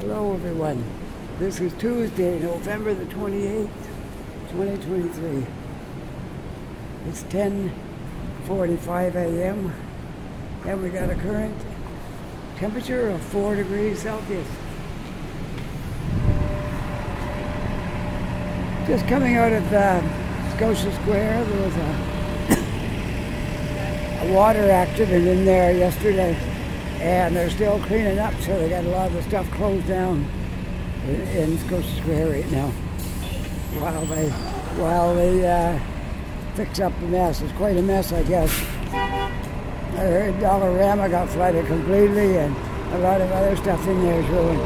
Hello everyone. This is Tuesday, November the 28th, 2023. It's 10:45 a.m. and we got a current temperature of 4 degrees Celsius. Just coming out of Scotia Square, there was a water accident in there yesterday, and they're still cleaning up, so they got a lot of the stuff closed down in Scotia Square right now while they fix up the mess. It's quite a mess, I guess. I heard Dollarama got flooded completely, and a lot of other stuff in there is ruined.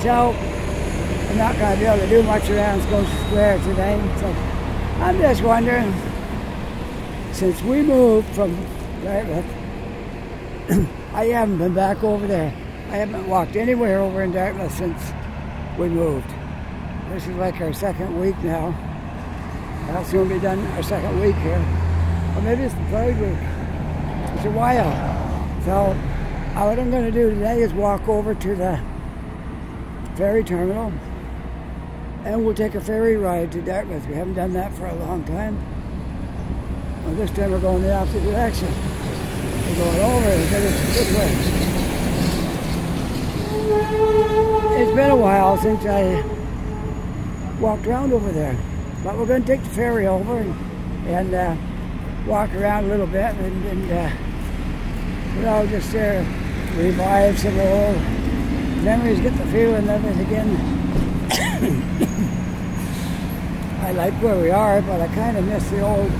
So I'm not going to be able to do much around Scotia Square today. So I'm just wondering, since we moved from Dartmouth, I haven't been back over there. I haven't walked anywhere over in Dartmouth since we moved. This is like our second week now. I'll soon be done our second week here. Or maybe it's the third week. It's a while. So what I'm going to do today is walk over to the ferry terminal, and we'll take a ferry ride to Dartmouth. We haven't done that for a long time. Well, this time we're going the opposite direction. We're going over and get it this way. It's been a while since I walked around over there, but we're going to take the ferry over and walk around a little bit and just revive some old memories, get the feeling of it again. I like where we are, but I kind of miss the old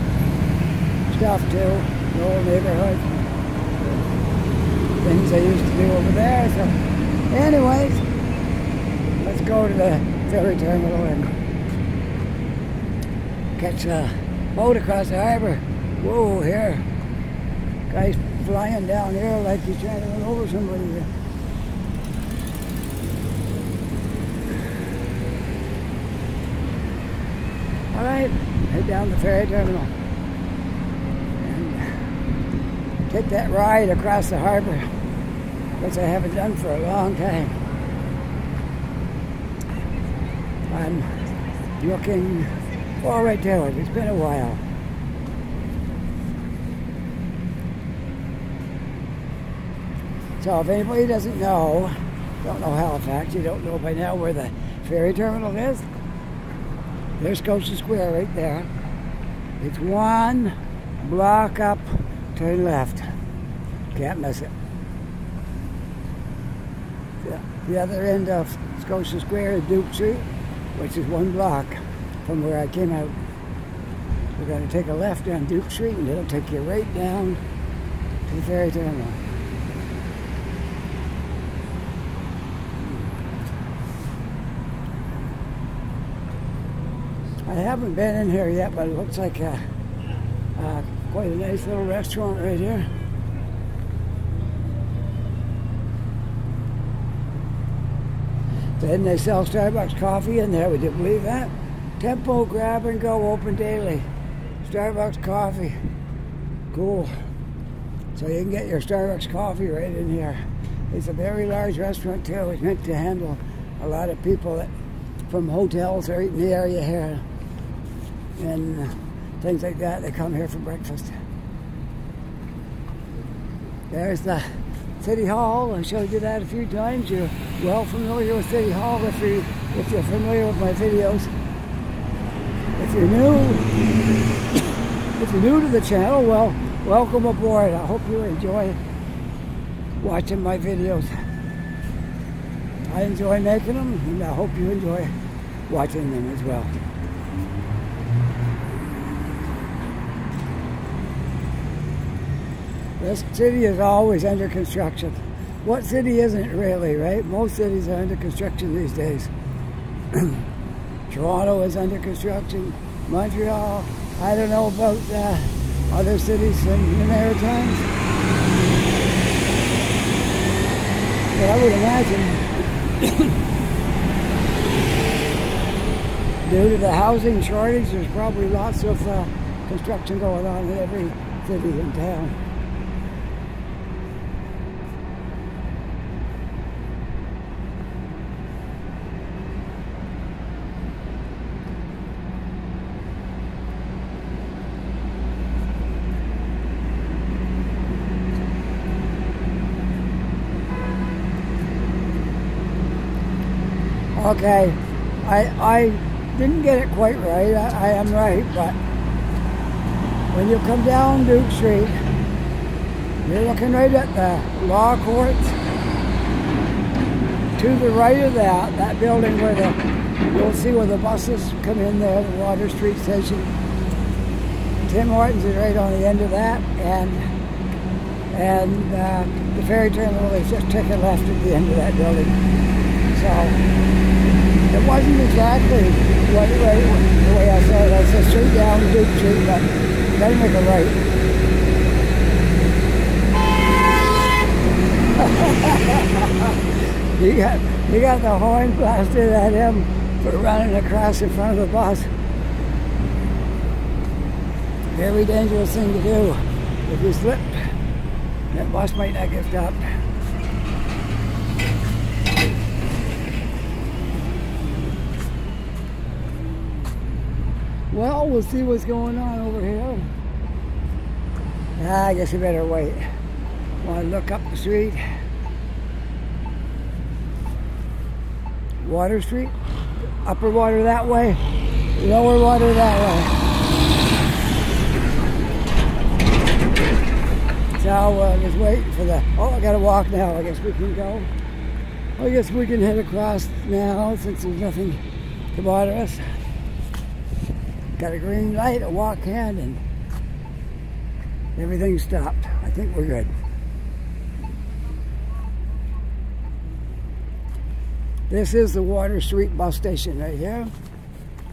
stuff too, the old neighborhood, things I used to do over there. So anyways, let's go to the ferry terminal and catch a boat across the harbor. Whoa, here. Guy's flying down here like he's trying to run over somebody there. All right, head down the ferry terminal and take that ride across the harbor, which I haven't done for a long time. I'm looking forward to it. It's been a while. So if anybody don't know Halifax, you don't know by now where the ferry terminal is, there's Scotia Square right there. It's one block up, turn left. Can't miss it. The other end of Scotia Square is Duke Street, which is one block from where I came out. We're going to take a left down Duke Street, and it'll take you right down to the ferry terminal. I haven't been in here yet, but it looks like quite a nice little restaurant right here. Then they sell Starbucks coffee in there. Would you believe that? Tempo grab and go, open daily. Starbucks coffee. Cool. So you can get your Starbucks coffee right in here. It's a very large restaurant too. It's meant to handle a lot of people from hotels right in the area here and things like that. They come here for breakfast. There's the City Hall. I showed you that a few times. You're well familiar with City Hall if you're familiar with my videos. If you're new to the channel, well, welcome aboard. I hope you enjoy watching my videos. I enjoy making them, and I hope you enjoy watching them as well. This city is always under construction. What city isn't really, right? Most cities are under construction these days. Toronto is under construction. Montreal. I don't know about other cities in the Maritimes. But I would imagine due to the housing shortage, there's probably lots of construction going on in every city in town. Okay, I didn't get it quite right. I am right, but when you come down Duke Street, you're looking right at the law courts. To the right of that building where you'll see where the buses come in there, the Water Street station. Tim Hortons is right on the end of that, and the ferry terminal is just taking left at the end of that building. So it wasn't exactly the way I said it. I said straight down Duke Street, but you gotta make a right. You got the horn blasted at him for running across in front of the bus. Very dangerous thing to do. If you slip, that bus might not get stopped. Well, we'll see what's going on over here. I guess you better wait. Want to look up the street. Water Street. Upper water that way. Lower water that way. So just waiting for the... Oh, I gotta walk now. I guess we can go. I guess we can head across now since there's nothing to bother us. Got a green light, a walk hand, and everything's stopped. I think we're good. This is the Water Street bus station right here.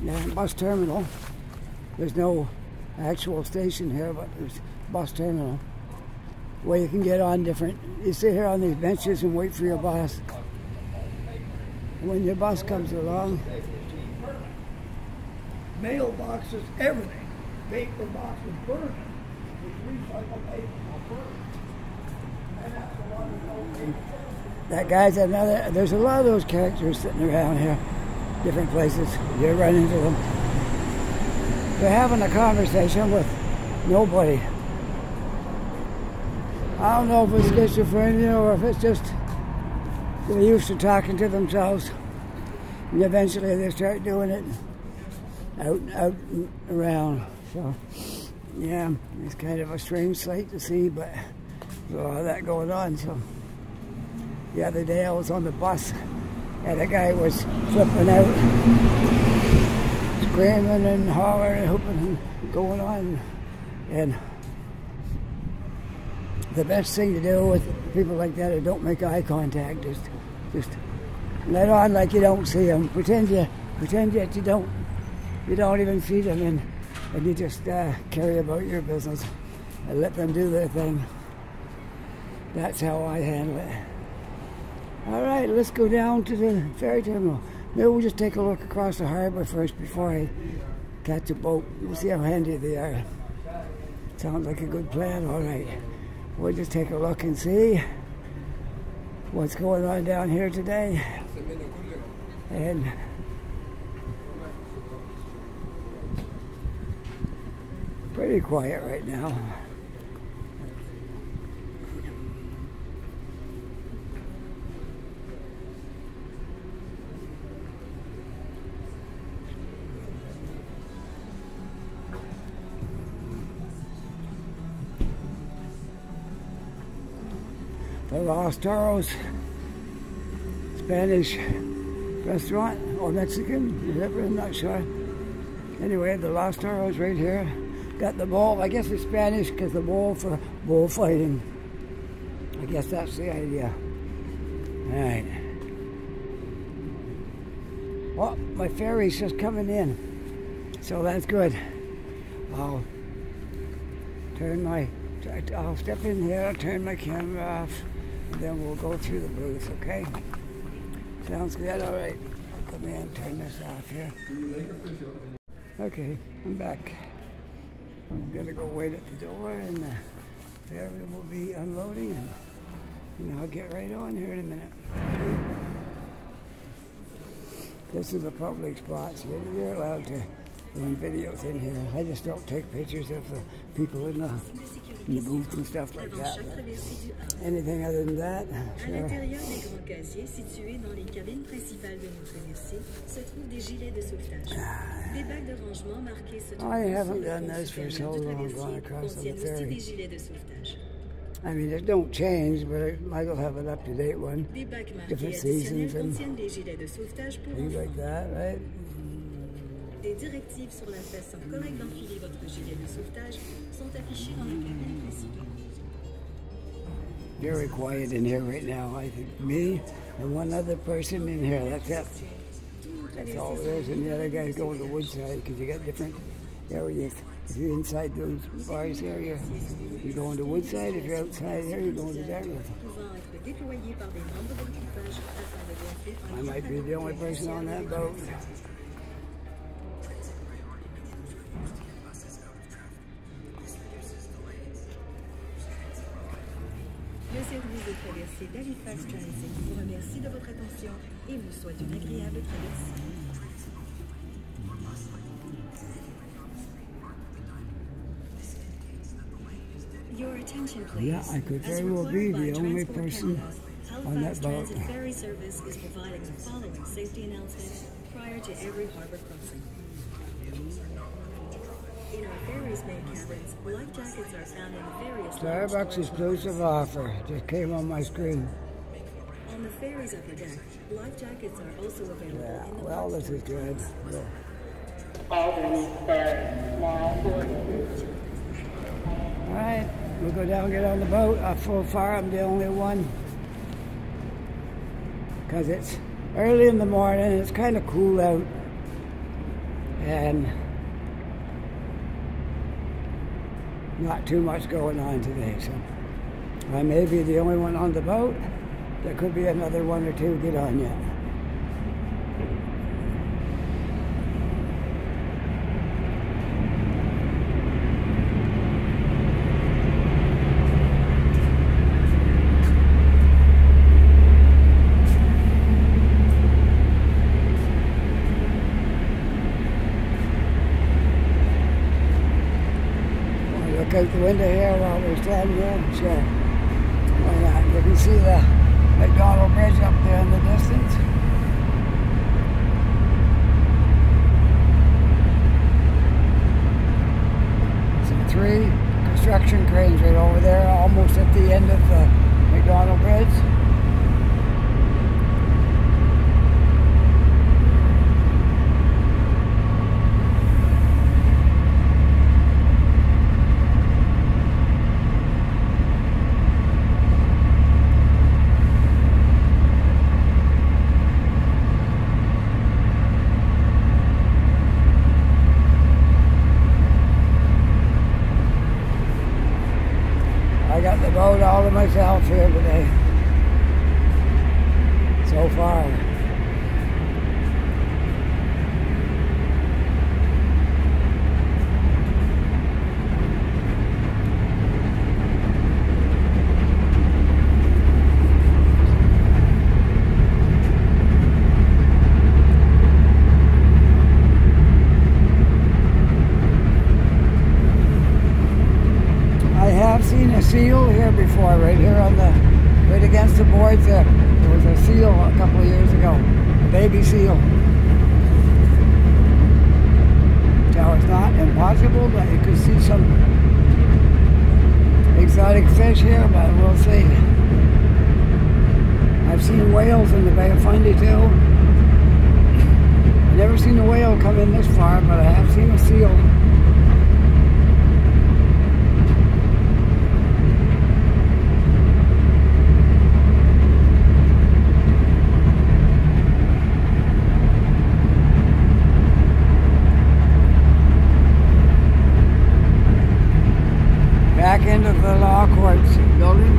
Yeah, bus terminal. There's no actual station here, but there's bus terminal where you can get on different. You sit here on these benches and wait for your bus. When your bus comes along, mailboxes, everything, paper boxes, burning. Recycled paper, and that's a lot of that guy's another. There's a lot of those characters sitting around here, different places. You run into them. They're having a conversation with nobody. I don't know if it's schizophrenia or if it's just they're used to talking to themselves, and eventually they start doing it out and around. So, yeah, it's kind of a strange sight to see, but there's a lot of that going on. So, the other day I was on the bus and a guy was flipping out, screaming and hollering and whooping and going on. And the best thing to do with people like that is don't make eye contact. Just let on like you don't see them. Pretend that you don't even see them, and you just carry about your business and let them do their thing. That's how I handle it. All right, let's go down to the ferry terminal. Maybe we'll just take a look across the harbor first before I catch a boat. We'll see how handy they are. Sounds like a good plan. All right, we'll just take a look and see what's going on down here today. And pretty quiet right now. The Los Toros Spanish restaurant or Mexican, whatever, I'm not sure. Anyway, the Los Toros right here. Got the bowl, I guess it's Spanish because the bowl for bullfighting. I guess that's the idea. Alright. Well, my ferry's just coming in, so that's good. I'll step in here, turn my camera off, and then we'll go through the booth, okay? Sounds good? Alright. Come in, turn this off here. Okay, I'm back. I'm gonna go wait at the door, and the ferry will be unloading, and I'll get right on here in a minute. This is a public spot, so you're allowed to do videos in here. I just don't take pictures of the people in the and the booth and stuff like that. Anything other than that? À l'intérieur des grands casiers situés dans les cabines principales de nos traversiers se trouvent des gilets de sauvetage. Des bacs de rangement marqués se trouvent I haven't done this for so long going across on the ferry. des gilets de sauvetage. I mean, it don't change, but I might have an up-to-date one. Des bacs Different marqués seasons additionnels and contiennent des gilets de sauvetage pour things like enfants. that, right? Des directives sur la façon correcte d'enfiler votre gilet de sauvetage sont affichées dans la cabine principale. Very quiet in here right now. I think me and one other person in here. That's it. That's all there is. And the other guys go to the woodside because you got different areas. If you're inside those bars here, you go into woodside. If you're outside here, you go into Dartmouth. I might be the only person on that boat. Le service de traversée d'Halifax Transit vous remercie de votre attention et vous souhaite une agréable traversée. Your attention, please. Yeah, I could very well be the only person on that boat. Transit ferry service is providing the following safety announcements prior to every harbor crossing. In our ferry's main cabins, life jackets are found in various Starbucks exclusive offer just came on my screen. On the ferry's upper deck, life jackets are also available Yeah, in the well, this is good. Albany Ferry, now All right, we'll go down and get on the boat. So far, I'm the only one. Because it's early in the morning, it's kind of cool out. And not too much going on today, so I may be the only one on the boat. There could be another one or two get on yet. Look out the window here while we're standing here. Sure. Why not? You can see the McDonald Bridge up there in the distance. Some 3 construction cranes right over there, almost at the end of the McDonald Bridge. I got the boat all to myself here today, so far. I have seen a seal here before, right here on the, right against the boards there. There was a seal a couple of years ago, a baby seal. Now it's not impossible, but you could see some exotic fish here, but we'll see. I've seen whales in the Bay of Fundy too. I've never seen a whale come in this far, but I have seen a seal. Back into the law courts building.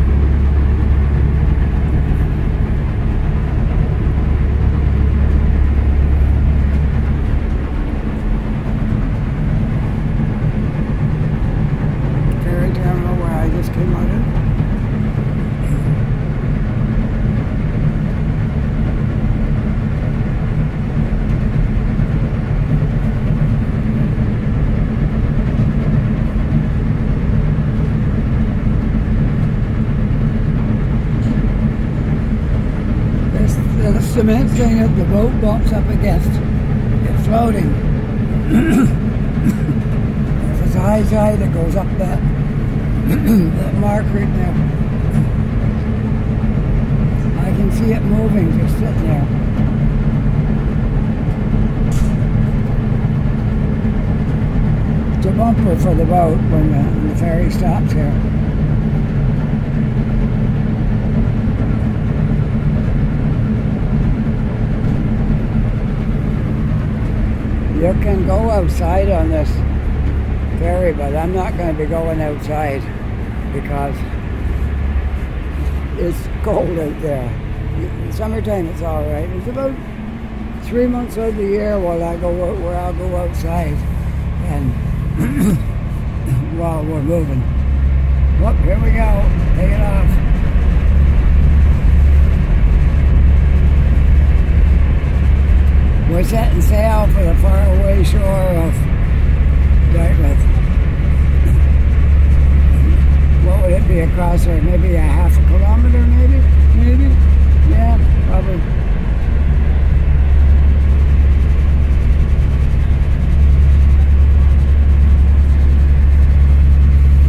cement thing that the boat bumps up against. It's floating. If it's a high tide, it goes up that that mark right there. I can see it moving, just sitting there. It's a bumper for the boat when the ferry stops here. You can go outside on this ferry, but I'm not going to be going outside because it's cold out there. In summertime it's all right. It's about 3 months of the year where I'll go outside and while we're moving. Whoop, here we go. Take it off. We're setting sail for the faraway shore of Dartmouth. What would it be across there? Maybe a half a kilometer, maybe? Maybe? Yeah, probably.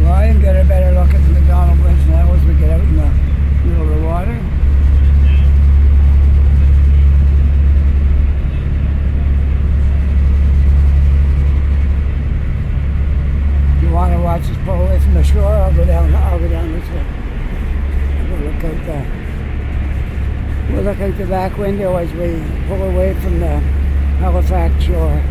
Well, I can get a better look at the McDonald Bridge now as we get out in the middle of the water. Want to watch us pull away from the shore, I'll go down this way. We'll look out the back window as we pull away from the Halifax shore.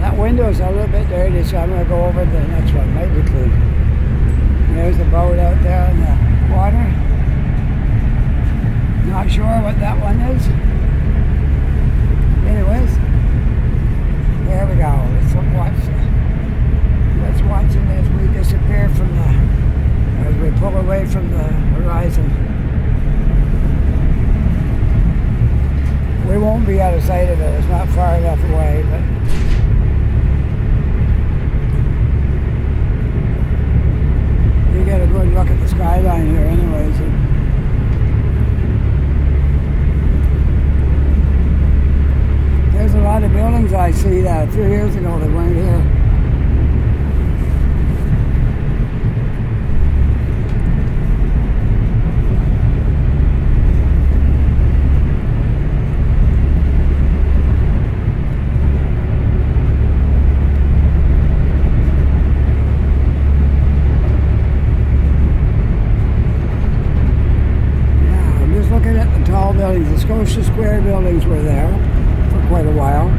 That window's a little bit dirty, so I'm going to go over to the next one. Might be clean. There's the boat out there in the water. Not sure what that one is. Anyways. There we go. Let's watch it as we disappear from as we pull away from the horizon. We won't be out of sight of it. It's not far enough away, but you get a good look at the skyline here, anyways. There's a lot of buildings I see that a few years ago that weren't here. Yeah, I'm just looking at the tall buildings. The Scotia Square buildings were there for quite a while.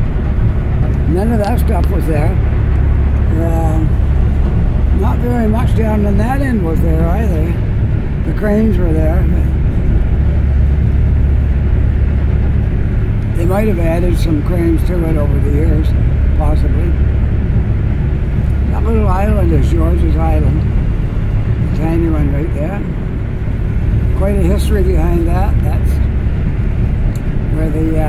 None of that stuff was there. Not very much down on that end was there either. The cranes were there. They might have added some cranes to it over the years, possibly. That little island is George's Island. The tiny one right there. Quite a history behind that. That's where the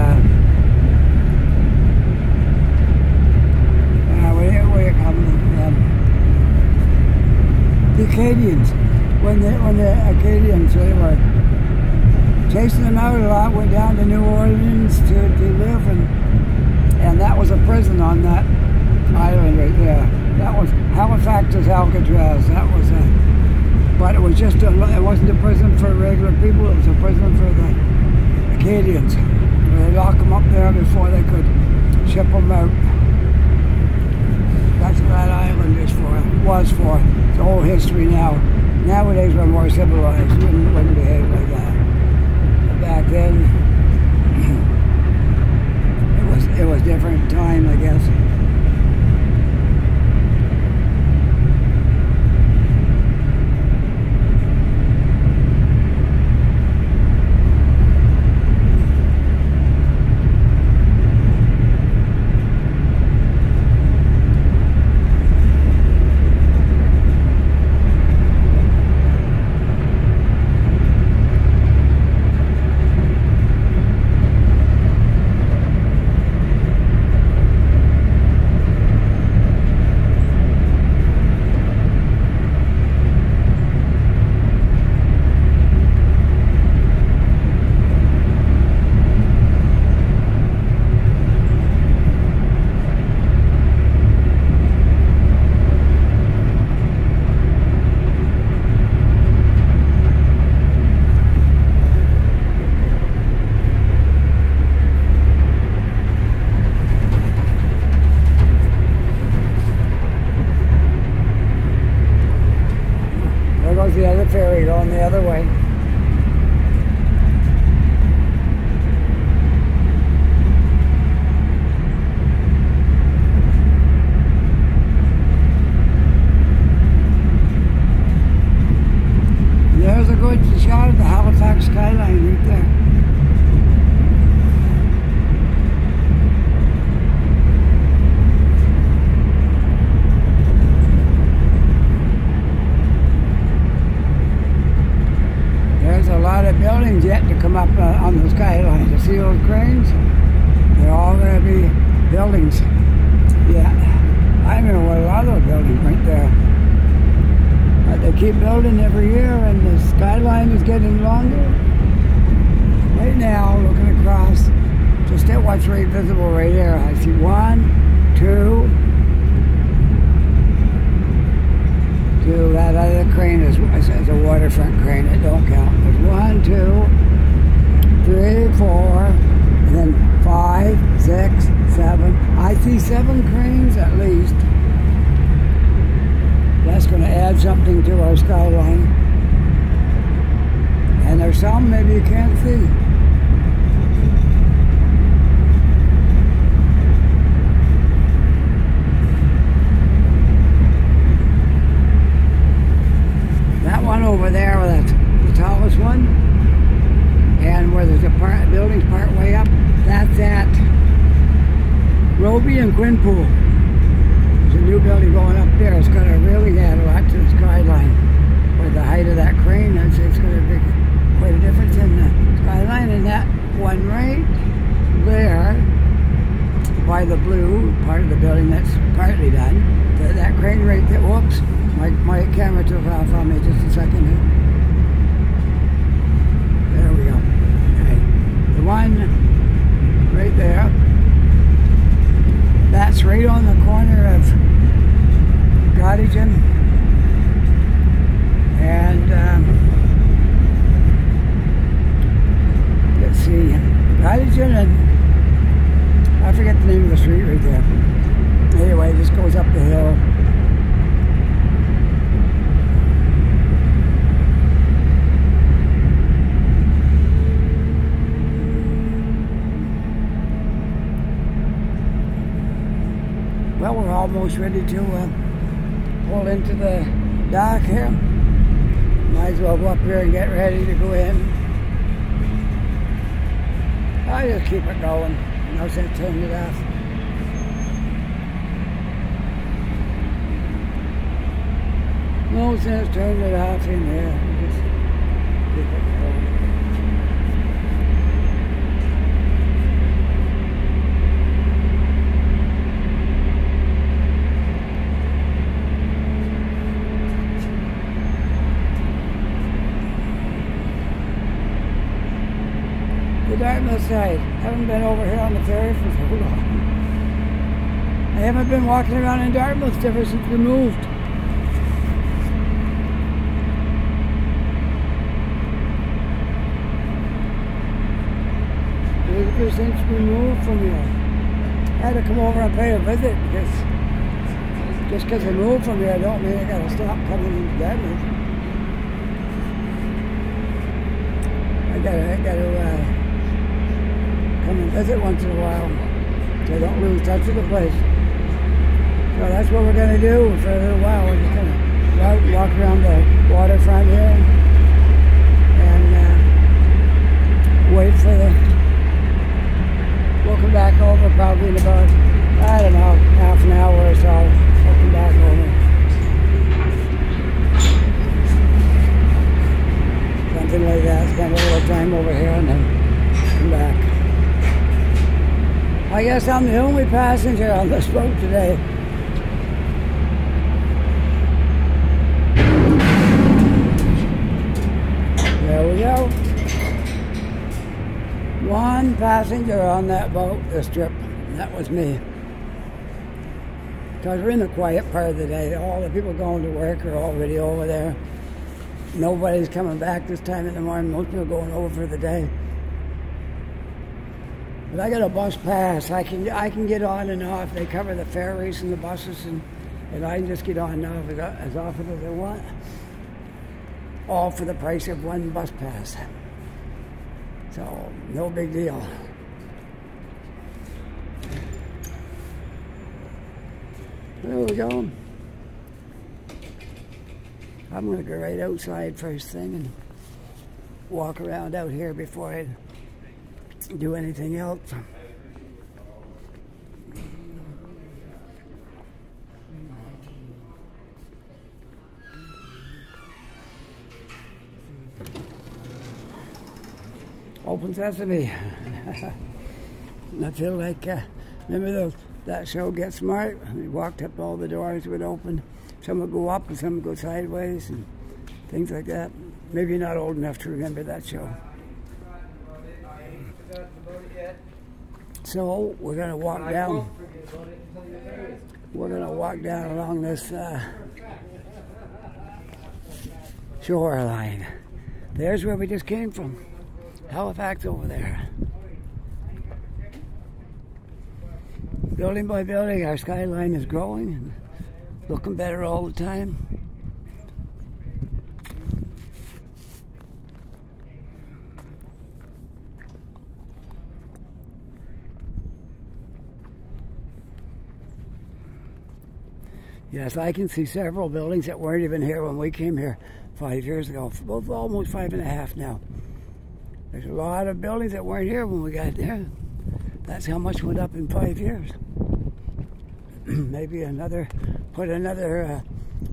the Acadians, when the Acadians, they were chasing them out a lot, went down to New Orleans to live, and that was a prison on that island right there. That was Halifax's Alcatraz. That was but it was just it wasn't a prison for regular people. It was a prison for the Acadians. They locked them up there before they could ship them out. That's what that island was for. It's a whole history now. Nowadays we're more civilized. We wouldn't behave like that. But back then, it was different time, I guess. dark skyline right there. There's a lot of buildings yet to come up on the skyline. You see those cranes? They're all going to be buildings. Yeah, I remember a lot of those buildings right there. They keep building every year, and the skyline is getting longer. Right now, looking across, just at what's right visible right here, I see 1, 2. That other crane is a waterfront crane. It don't count. There's 1, 2, 3, 4, and then 5, 6, 7. I see 7 cranes at least. That's going to add something to our skyline. And there's some maybe you can't see. That one over there, that's the tallest one. And where there's a building's part way up, that's at Roby and Quinpool. There's a new building going up there. It's going to really add a lot to the skyline. With the height of that crane, I'd say it's going to make quite a difference in the skyline. And that one right there, by the blue part of the building that's partly done, that crane right there, whoops, my camera took off on me just a second here. There we go. Okay. The one right there, that's right on the corner of Gottingen and let's see, Gottingen and I forget the name of the street right there. Anyway, it just goes up the hill. Well, we're almost ready to pull into the dock here. Might as well go up here and get ready to go in. I just keep it going. No sense turning it off. No sense turning it off in here. Just keep it going. The Dartmouth side. Haven't been over here on the ferry for so long. I haven't been walking around in Dartmouth ever since we moved. Ever since we moved from here. I had to come over and pay a visit because just because I moved from here don't mean I gotta stop coming into Dartmouth. I gotta come and visit once in a while so I don't lose touch with the place. So that's what we're going to do for a little while. We're just going to walk around the waterfront here and wait for we'll come back over probably in about, I don't know, half an hour or so. We'll come back over. Something like that. Spend a little time over here and then come back. I guess I'm the only passenger on this boat today. There we go. One passenger on that boat this trip. And that was me. Because we're in the quiet part of the day. All the people going to work are already over there. Nobody's coming back this time in the morning. Most people are going over for the day. But I got a bus pass. I can get on and off. They cover the ferries and the buses, and I can just get on and off as often as I want. All for the price of one bus pass. So, no big deal. There we go. I'm going to go right outside first thing and walk around out here before I do anything else. Open Sesame. I feel like, remember that show Get Smart? We walked up, all the doors would open. Some would go up and some would go sideways and things like that. Maybe you're not old enough to remember that show. So we're going to walk down. We're going to walk down along this shoreline. There's where we just came from. Halifax over there. Building by building, our skyline is growing and looking better all the time. Yes, I can see several buildings that weren't even here when we came here 5 years ago. Almost 5.5 now. There's a lot of buildings that weren't here when we got there. That's how much went up in 5 years. Maybe put another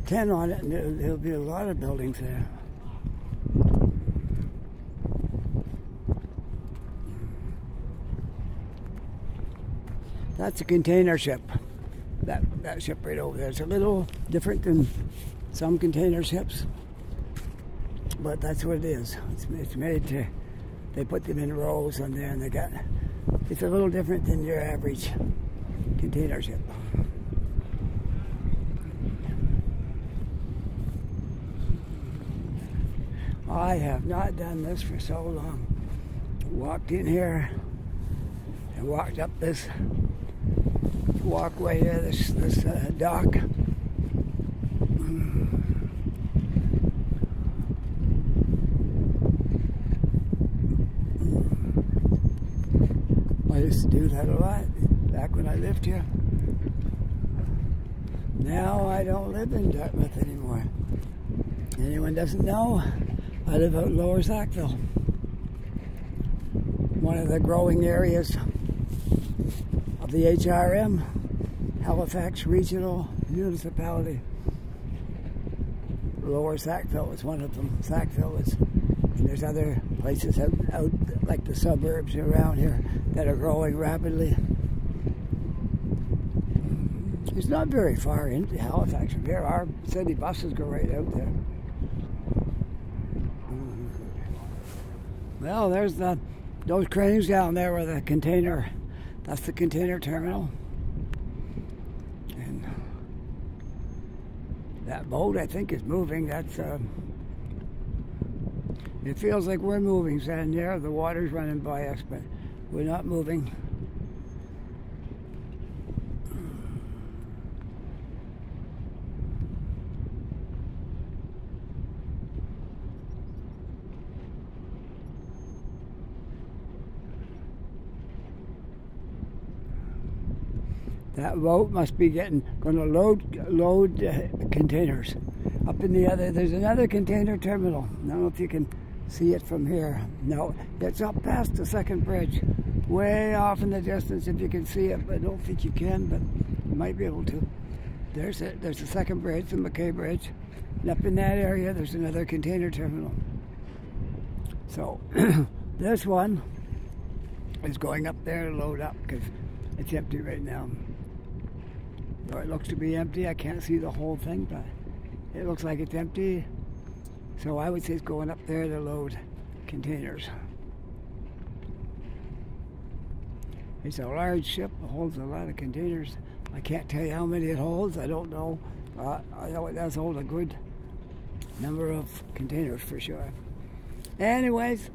10 on it, and there'll be a lot of buildings there. That's a container ship. That ship right over there. It's a little different than some container ships, but that's what it is. It's made to. They put them in rows on there, and it's a little different than your average container ship. I have not done this for so long. Walked in here and walked up this walkway here, this dock. I used to do that a lot back when I lived here. Now I don't live in Dartmouth anymore. Anyone doesn't know, I live out Lower Sackville, one of the growing areas of the HRM, Halifax Regional Municipality. Lower Sackville is one of them. Sackville is, and there's other places out like the suburbs around here that are growing rapidly. It's not very far into Halifax from here. Our city buses go right out there. Well, there's those cranes down there where the container, that's the container terminal. And that boat, I think, is moving. That's, it feels like we're moving, standing there. The water's running by us, but we're not moving. That boat must be going to load containers. Up in the other, there's another container terminal. I don't know if you can see it from here. No, it's up past the second bridge, way off in the distance if you can see it, but I don't think you can, but you might be able to. There's the second bridge, the McKay Bridge, and up in that area there's another container terminal. So this one is going up there to load up because it's empty right now. Or it looks to be empty. I can't see the whole thing, but it looks like it's empty. So I would say it's going up there to load containers. It's a large ship. It holds a lot of containers. I can't tell you how many it holds. I don't know. I know it does hold a good number of containers for sure. Anyways,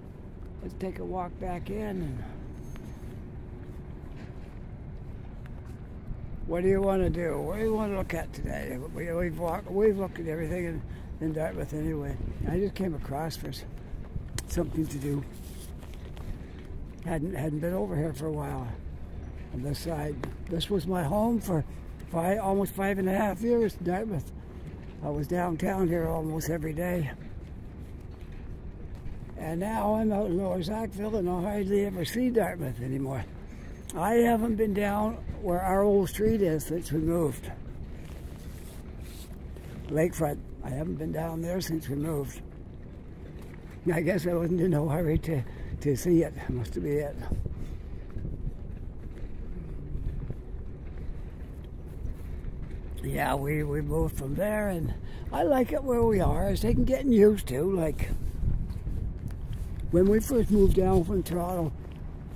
let's take a walk back in. And what do you want to do? What do you want to look at today? We've looked at everything in Dartmouth anyway. I just came across for something to do. Hadn't been over here for a while on this side. This was my home for almost 5.5 years, Dartmouth. I was downtown here almost every day. And now I'm out in Lower Sackville and I hardly ever see Dartmouth anymore. I haven't been down where our old street is since we moved. Lakefront. I haven't been down there since we moved. I guess I wasn't in no hurry to see it. Must be it. Yeah, we moved from there, and I like it where we are. It's taking getting used to. Like when we first moved down from Toronto,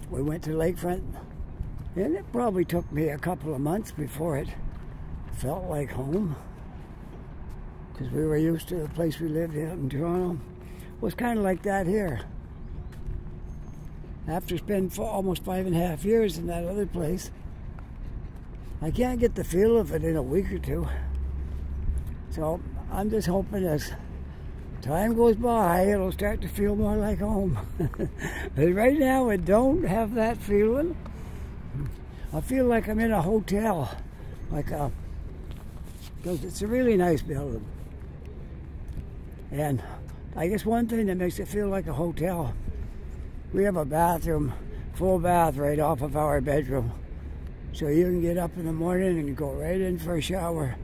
we went to Lakefront, and it probably took me a couple of months before it felt like home, because we were used to the place we lived in Toronto. It was kind of like that here. After spending almost 5.5 years in that other place, I can't get the feel of it in a week or two. So I'm just hoping as time goes by, it'll start to feel more like home. But right now, I don't have that feeling. I feel like I'm in a hotel, because it's a really nice building. And I guess one thing that makes it feel like a hotel, we have a bathroom, full bath right off of our bedroom. So you can get up in the morning and go right in for a shower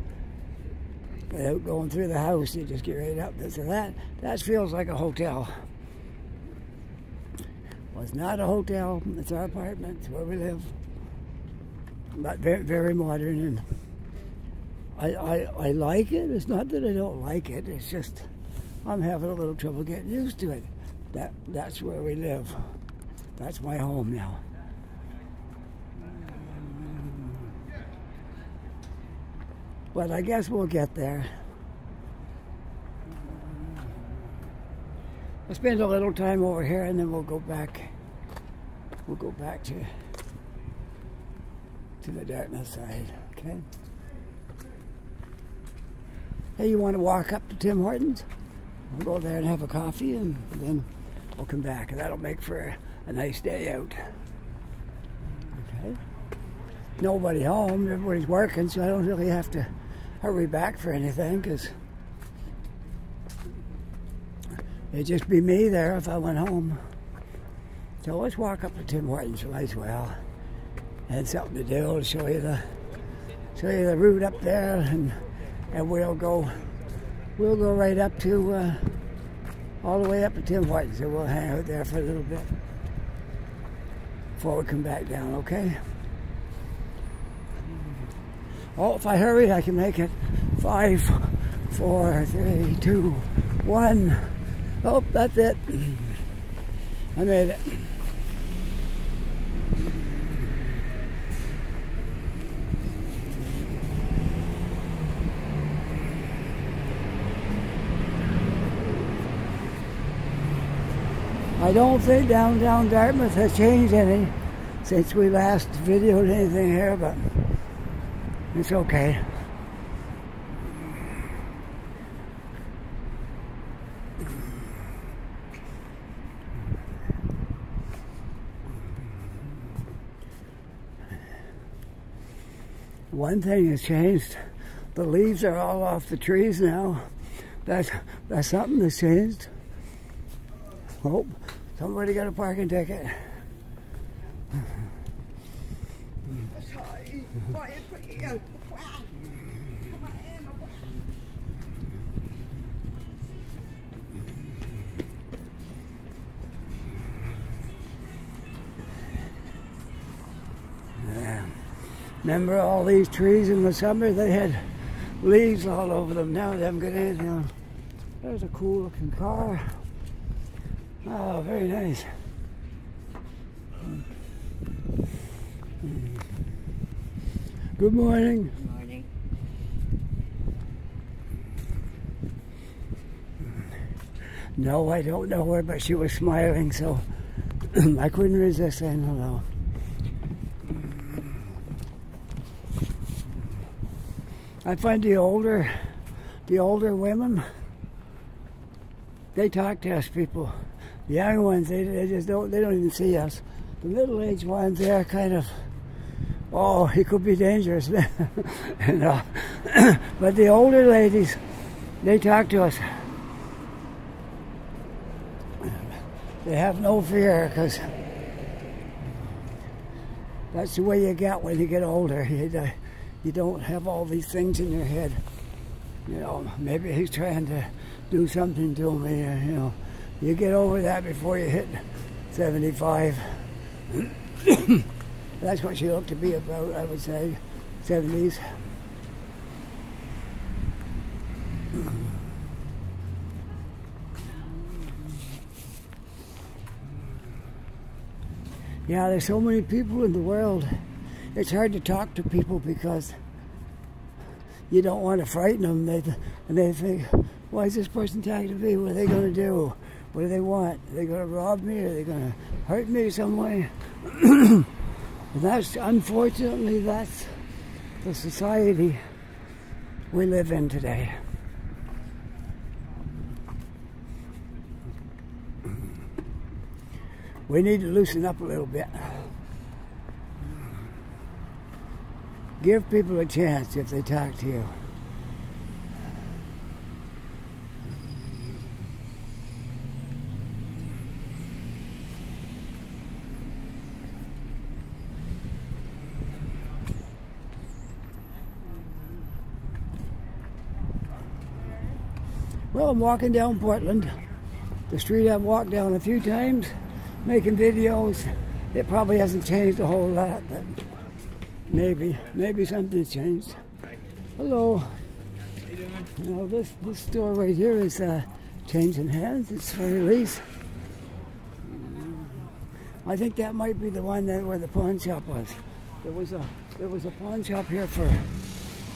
without going through the house. You just get right up. So that feels like a hotel. Well, it's not a hotel. It's our apartment. It's where we live. But very, very modern, and I like it. It's not that I don't like it. It's just I'm having a little trouble getting used to it. That's where we live. That's my home now. But I guess we'll get there. We'll spend a little time over here, and then we'll go back. We'll go back to the Dartmouth side. Okay. Hey, you want to walk up to Tim Hortons? We'll go there and have a coffee, and then we'll come back, and that'll make for a nice day out. Okay. Nobody home. Everybody's working, so I don't really have to hurry back for anything, because it'd just be me there if I went home. So let's walk up to Tim Hortons, might as well. And something to do to show you the route up there, and we'll go right up to all the way up to Tim Hortons, and we'll hang out there for a little bit before we come back down. Okay. Oh, if I hurry, I can make it. 5, 4, 3, 2, 1. Oh, that's it. I made it. I don't think downtown Dartmouth has changed any since we last videoed anything here, but it's okay. One thing has changed. The leaves are all off the trees now. That's something that's changed. Oh, somebody got a parking ticket. Yeah. Remember all these trees in the summer? They had leaves all over them. Now they haven't got anything on. There's a cool looking car. Oh, very nice. Good morning. Good morning. No, I don't know her, but she was smiling, so I couldn't resist saying hello. I find the older women, they talk to us people. The young ones, they don't even see us. The middle-aged ones, they're kind of, oh, he could be dangerous. And, but the older ladies, they talk to us. they have no fear, because that's the way you get when you get older. You don't have all these things in your head. You know, maybe he's trying to do something to me. You know, you get over that before you hit 75. That's what she looked to be about, I would say, 70s. Yeah, there's so many people in the world. It's hard to talk to people because you don't want to frighten them. They think, why is this person talking to me? What are they going to do? What do they want? Are they going to rob me? Are they going to hurt me some way? And unfortunately, that's the society we live in today. We need to loosen up a little bit. Give people a chance if they talk to you. Well, I'm walking down Portland, the street I've walked down a few times, making videos. It probably hasn't changed a whole lot, but maybe something's changed. Hello. How you doing? You know, this store right here is changing hands. It's for release. I think that might be the one where the pawn shop was. There was a pawn shop here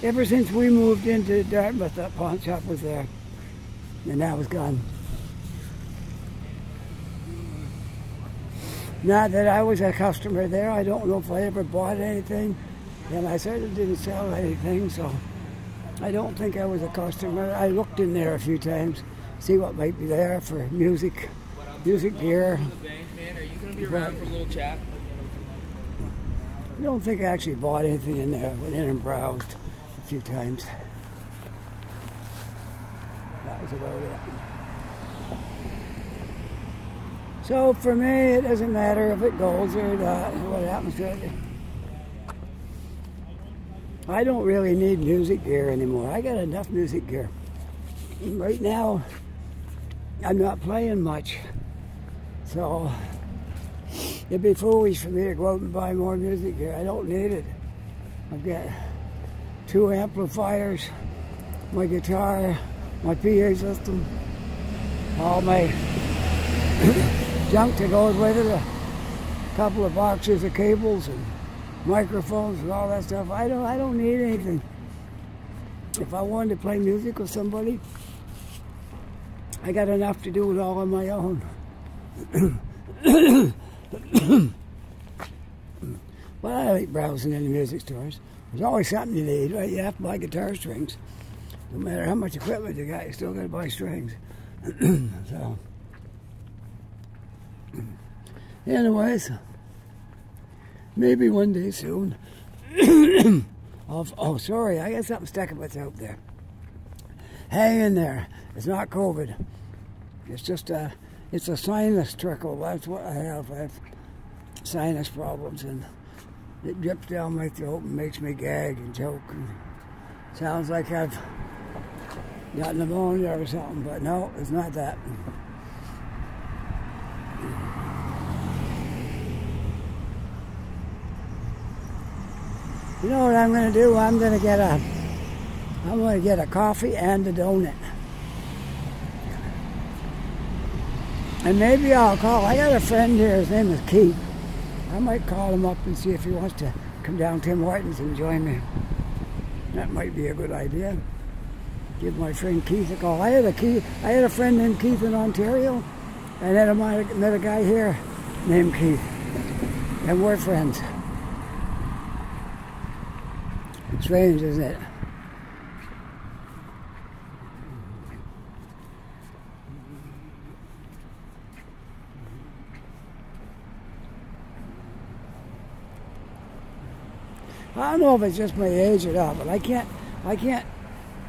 ever since we moved into Dartmouth. That pawn shop was there, and now it's gone. Not that I was a customer there. I don't know if I ever bought anything, and I certainly didn't sell anything, so I don't think I was a customer. I looked in there a few times, see what might be there for music gear. Man, are you going to be around for a little chat? I don't think I actually bought anything in there. Went in and browsed a few times. That was about it. So for me, it doesn't matter if it goes or not, what happens to it. I don't really need music gear anymore. I got enough music gear. Right now, I'm not playing much. So it'd be foolish for me to go out and buy more music gear. I don't need it. I've got 2 amplifiers, my guitar, my PA system, all my junk that goes with it, a couple of boxes of cables and microphones and all that stuff. I don't need anything. If I wanted to play music with somebody, I got enough to do it all on my own. But I like browsing in the music stores. There's always something you need, right? You have to buy guitar strings. No matter how much equipment you got, you still got to buy strings. So, anyways, maybe one day soon. Oh, sorry, I got something stuck in my throat there. Hang in there. It's not COVID. It's just it's a sinus trickle. That's what I have. I have sinus problems, and it drips down my throat and makes me gag and choke. And sounds like I've got pneumonia or something, but no, it's not that. You know what I'm going to do? I'm going to get a coffee and a donut. And maybe I'll call. I got a friend here. His name is Keith. I might call him up and see if he wants to come down Tim Hortons and join me. That might be a good idea. Give my friend Keith a call. I had a friend named Keith in Ontario, and then I met a guy here named Keith, and we're friends. Strange, isn't it? I don't know if it's just my age or not, but I can't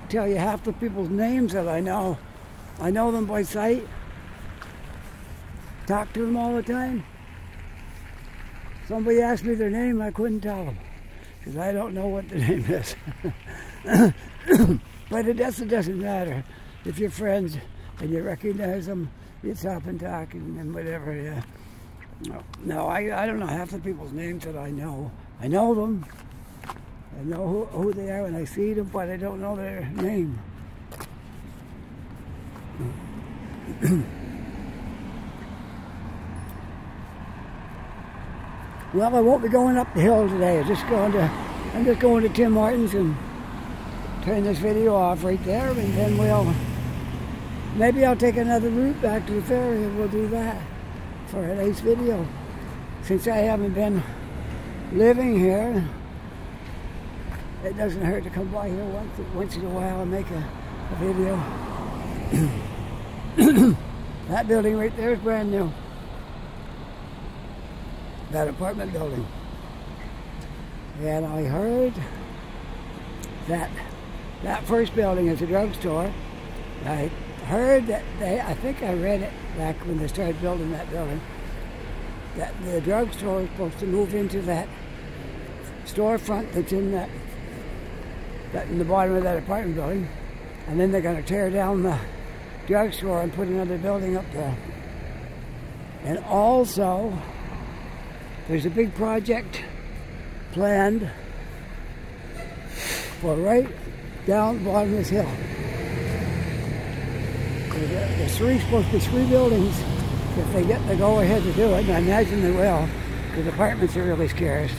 tell you half the people's names that I know. I know them by sight. talk to them all the time. Somebody asked me their name, I couldn't tell them because I don't know what the name is. But it doesn't matter. If you're friends and you recognize them, you stop and talk and whatever. Yeah. No, I don't know half the people's names that I know. I know them. I know who they are when I see them, but I don't know their name. Well, I won't be going up the hill today. I'm just going to Tim Hortons and turn this video off right there, and then maybe I'll take another route back to the ferry and we'll do that for a nice video. Since I haven't been living here, it doesn't hurt to come by here once in a while and make a video. That building right there is brand new. That apartment building. And I heard that first building is a drugstore. I heard that I think I read it back when they started building that building, that the drugstore is supposed to move into that storefront that's in the bottom of that apartment building, and then they're going to tear down the drugstore and put another building up there. And also, there's a big project planned for right down the bottom of this hill. There's supposed to be 3 buildings if they get the go-ahead to do it, and I imagine they will, because apartments are really scarce.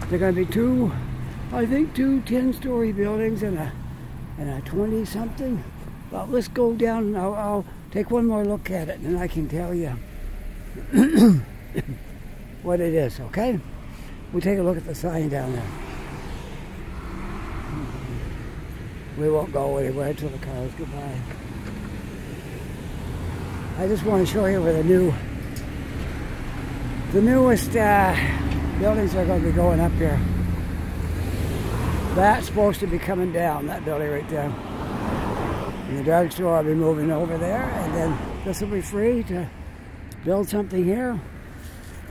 They're going to be two 10-story buildings and a 20-something. Well, let's go down and I'll take one more look at it, and I can tell you what it is, okay? We'll take a look at the sign down there. We won't go anywhere until the cars go by. I just want to show you where the newest buildings are going to be going up here. That's supposed to be coming down, that building right there. And the drugstore will be moving over there, and then this will be free to build something here.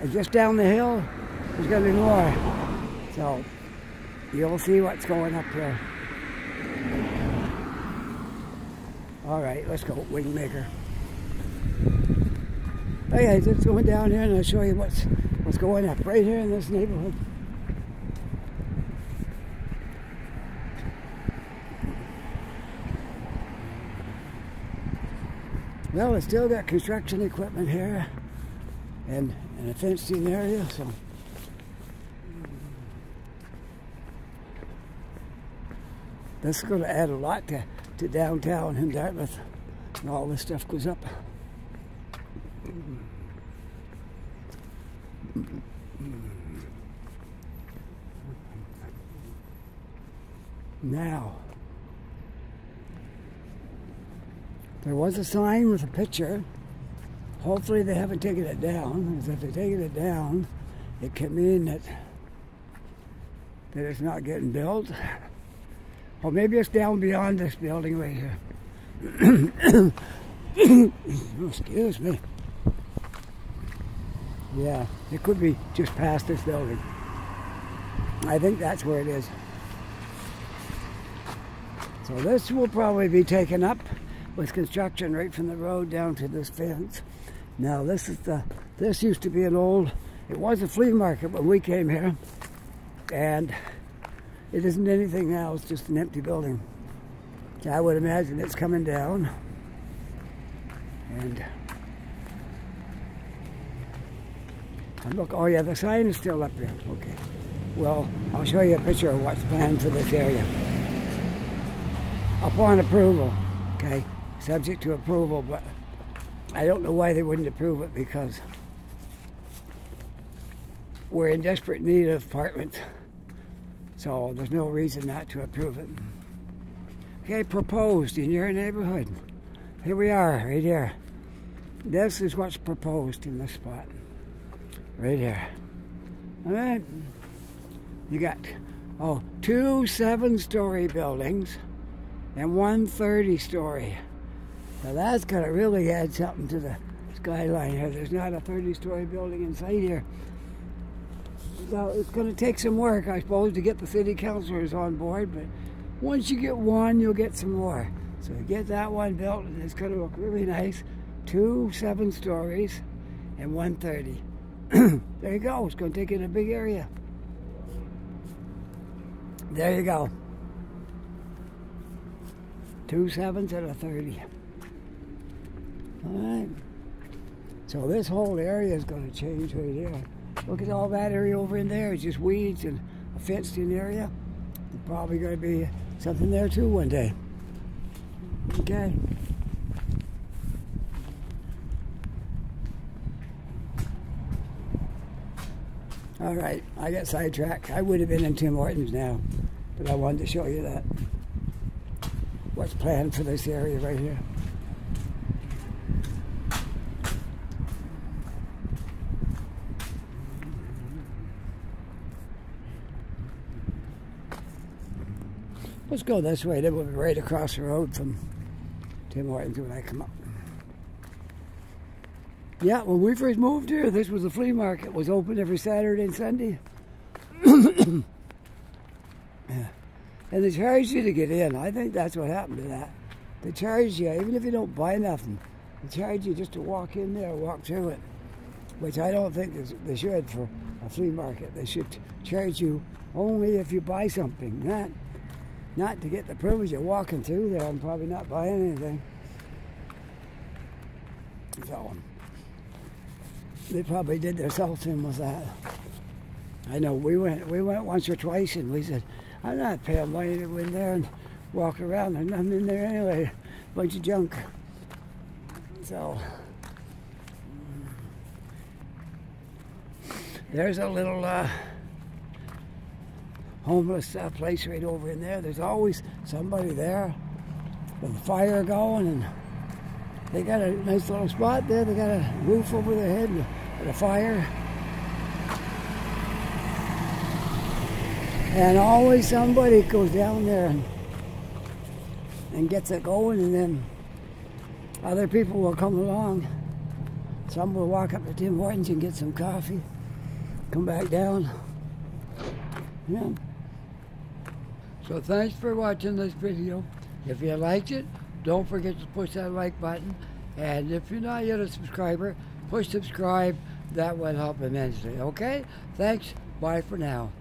And just down the hill, there's going to be more. So, you'll see what's going up here. All right, let's go, Wingmaker. Okay, just going down here and I'll show you what's going up right here in this neighborhood. Well, it's still got construction equipment here and a fenced-in area, so this is going to add a lot to downtown in Dartmouth, and all this stuff goes up. Now, there was a sign with a picture. Hopefully they haven't taken it down, because if they're taking it down, it can mean that it's not getting built. Or maybe it's down beyond this building right here. Excuse me. Yeah, it could be just past this building. I think that's where it is. So this will probably be taken up with construction right from the road down to this fence. Now this used to be it was a flea market when we came here, and it isn't anything now, it's just an empty building. I would imagine it's coming down. And look, oh yeah, the sign is still up there. Okay. Well, I'll show you a picture of what's planned for this area. Upon approval, okay? Subject to approval, but I don't know why they wouldn't approve it, because we're in desperate need of apartments. So there's no reason not to approve it. Okay, proposed in your neighborhood. Here we are, right here. This is what's proposed in this spot. Right here. All right. You got, 2 7-story buildings and 1 30-story. Now that's going to really add something to the skyline here. There's not a 30-story building in sight here. So it's going to take some work, I suppose, to get the city councilors on board, but once you get one, you'll get some more. So you get that one built, and it's going to look really nice. 2 7 stories and 1 30. There you go. It's going to take in a big area. There you go. 2 7s and a 30. All right. So this whole area is going to change right here. Look at all that area over in there. It's just weeds and a fenced-in area. There's probably going to be something there too one day. Okay. All right, I got sidetracked. I would have been in Tim Hortons now, but I wanted to show you that. What's planned for this area right here. Let's go this way. Then we'll be right across the road from Tim Hortons when I come up. Yeah, when we first moved here, this was a flea market. It was open every Saturday and Sunday. Yeah. And they charged you to get in. I think that's what happened to that. They charge you, even if you don't buy nothing, they charge you just to walk in there, walk through it. Which I don't think they should for a flea market. They should charge you only if you buy something, not to get the privilege of walking through there and probably not buying anything. So they probably did themselves in with that. I know we went once or twice, and we said, I'm not paying money to go in there and walk around. There's nothing in there anyway. Bunch of junk. So there's a little homeless place right over in there. There's always somebody there with a fire going, and they got a nice little spot there. They got a roof over their head and a fire. And always somebody goes down there and gets it going, and then other people will come along. Some will walk up to Tim Hortons and get some coffee, come back down. Yeah. So thanks for watching this video. If you liked it, don't forget to push that like button. And if you're not yet a subscriber, push subscribe. That would help immensely. Okay? Thanks. Bye for now.